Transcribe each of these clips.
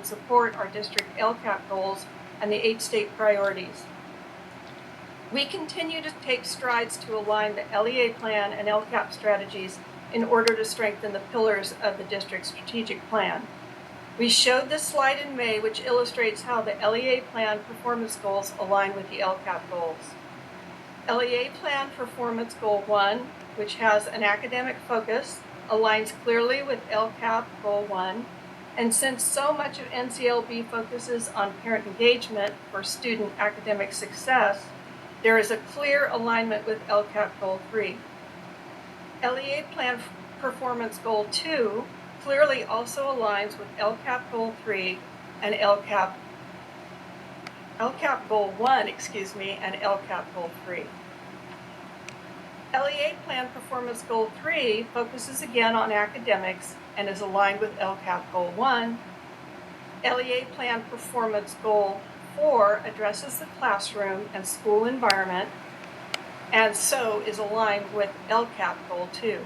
support our district LCAP goals and the 8 state priorities. We continue to take strides to align the LEA plan and LCAP strategies in order to strengthen the pillars of the district's strategic plan. We showed this slide in May, which illustrates how the LEA plan performance goals align with the LCAP goals. LEA plan performance goal 1, which has an academic focus, aligns clearly with LCAP goal 1, and since so much of NCLB focuses on parent engagement for student academic success, there is a clear alignment with LCAP goal 3. LEA plan performance goal 2 clearly also aligns with LCAP goal 3 and LCAP goal 1, and LCAP goal 3. LEA plan performance goal 3 focuses again on academics and is aligned with LCAP goal 1. LEA plan performance goal 4 addresses the classroom and school environment, and so is aligned with LCAP goal 2.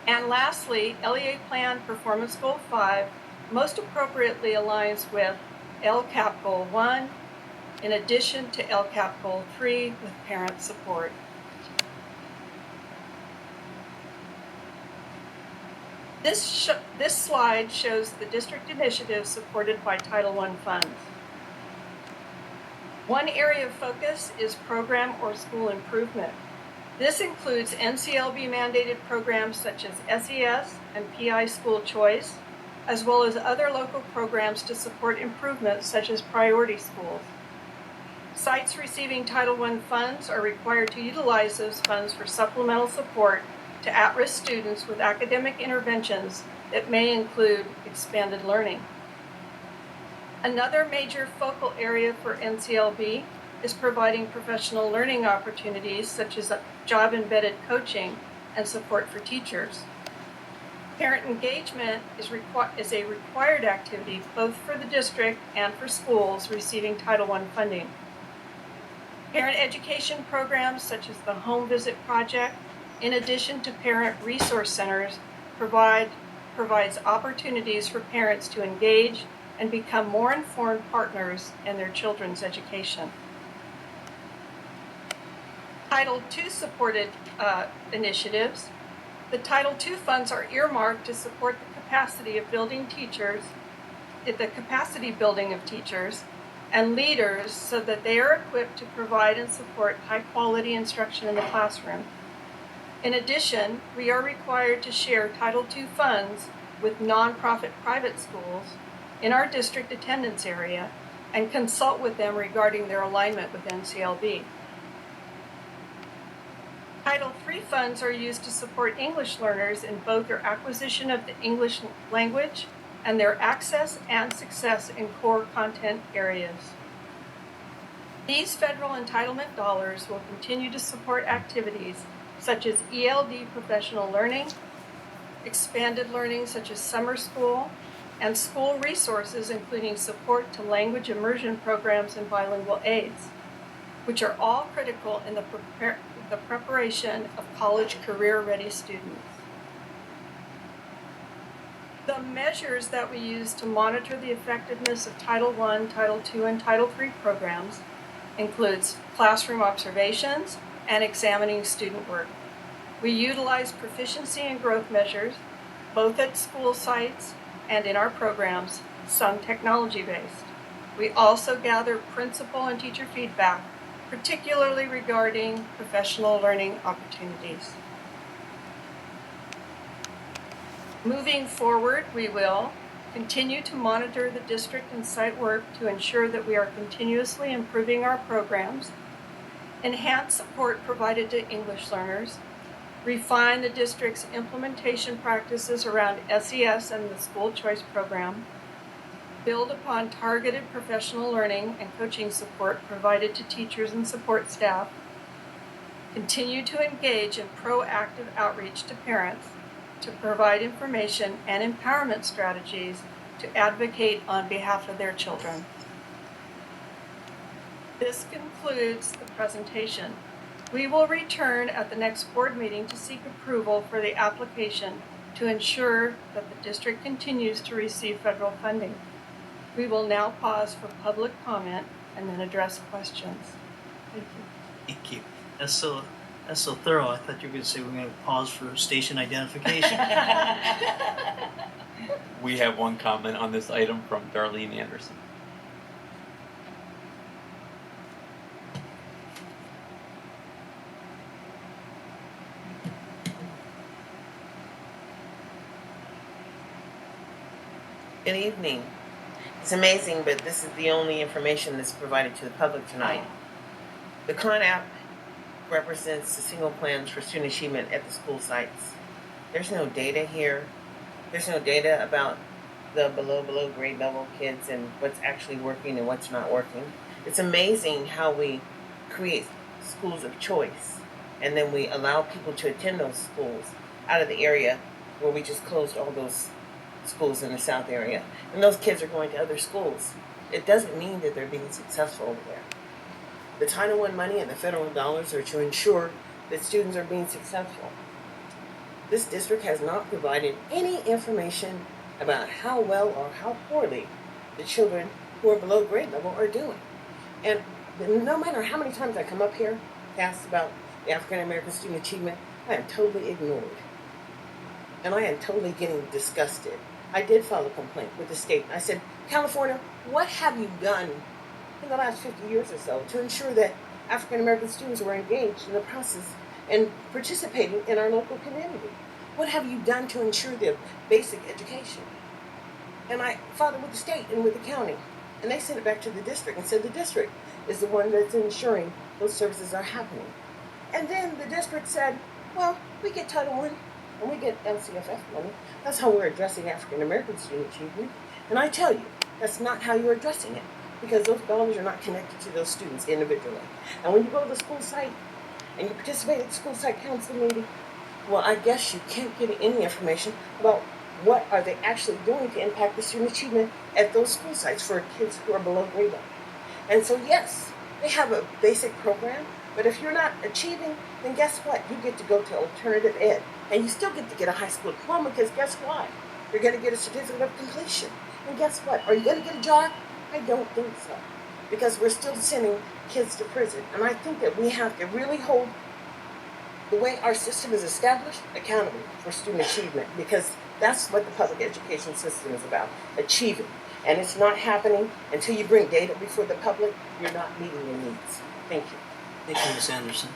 And lastly, LEA plan performance goal 5 most appropriately aligns with LCAP goal 1 in addition to LCAP goal 3 with parent support. This slide shows the district initiatives supported by Title I funds. One area of focus is program or school improvement. This includes NCLB mandated programs such as SES and PI School Choice, as well as other local programs to support improvements such as priority schools. Sites receiving Title I funds are required to utilize those funds for supplemental support to at-risk students with academic interventions that may include expanded learning. Another major focal area for NCLB is providing professional learning opportunities such as job-embedded coaching and support for teachers. Parent engagement is a required activity both for the district and for schools receiving Title I funding. Parent education programs such as the Home Visit Project, in addition to parent resource centers, provides opportunities for parents to engage and become more informed partners in their children's education. Title II supported initiatives. The Title II funds are earmarked to support the capacity building of teachers and leaders so that they are equipped to provide and support high-quality instruction in the classroom. In addition, we are required to share Title II funds with nonprofit private schools in our district attendance area and consult with them regarding their alignment with NCLB. Title III funds are used to support English learners in both their acquisition of the English language and their access and success in core content areas. These federal entitlement dollars will continue to support activities such as ELD professional learning, expanded learning such as summer school, and school resources including support to language immersion programs and bilingual aids, which are all critical in the preparation of college career-ready students. The measures that we use to monitor the effectiveness of Title I, Title II, and Title III programs includes classroom observations and examining student work. We utilize proficiency and growth measures, both at school sites and in our programs, some technology-based. We also gather principal and teacher feedback, particularly regarding professional learning opportunities. Moving forward, we will continue to monitor the district and site work to ensure that we are continuously improving our programs, enhance support provided to English learners, refine the district's implementation practices around SES and the school choice program, build upon targeted professional learning and coaching support provided to teachers and support staff, continue to engage in proactive outreach to parents to provide information and empowerment strategies to advocate on behalf of their children. This concludes the presentation. We will return at the next board meeting to seek approval for the application to ensure that the district continues to receive federal funding. We will now pause for public comment and then address questions. Thank you. Thank you. That's so thorough. I thought you were going to say we're going to pause for station identification. We have one comment on this item from Darlene Anderson. Good evening. It's amazing, but this is the only information that's provided to the public tonight. The CON app represents the single plans for student achievement at the school sites. There's no data here. There's no data about the below grade level kids and what's actually working and what's not working. It's amazing how we create schools of choice and then we allow people to attend those schools out of the area where we just closed all those schools in the South area. And those kids are going to other schools. It doesn't mean that they're being successful over there. The Title I money and the federal dollars are to ensure that students are being successful. This district has not provided any information about how well or how poorly the children who are below grade level are doing. And no matter how many times I come up here to ask about the African American student achievement, I am totally ignored. And I am totally getting disgusted. I did file a complaint with the state. I said, California, what have you done in the last 50 years or so to ensure that African American students were engaged in the process and participating in our local community? What have you done to ensure their basic education? And I filed it with the state and with the county. And they sent it back to the district and said the district is the one that's ensuring those services are happening. And then the district said, well, we get Title I and we get LCFF money. That's how we're addressing African American student achievement. And I tell you, that's not how you're addressing it, because those dollars are not connected to those students individually. And when you go to the school site and you participate at the school site council meeting, well, I guess you can't get any information about what are they actually doing to impact the student achievement at those school sites for kids who are below grade level. And so yes, they have a basic program, but if you're not achieving, then guess what? You get to go to alternative ed. And you still get to get a high school diploma, because guess what? You're going to get a certificate of completion. And guess what? Are you going to get a job? I don't think so. Because we're still sending kids to prison. And I think that we have to really hold the way our system is established accountable for student achievement, because that's what the public education system is about, achieving. And it's not happening until you bring data before the public. You're not meeting your needs. Thank you. Thank you, Ms. Anderson.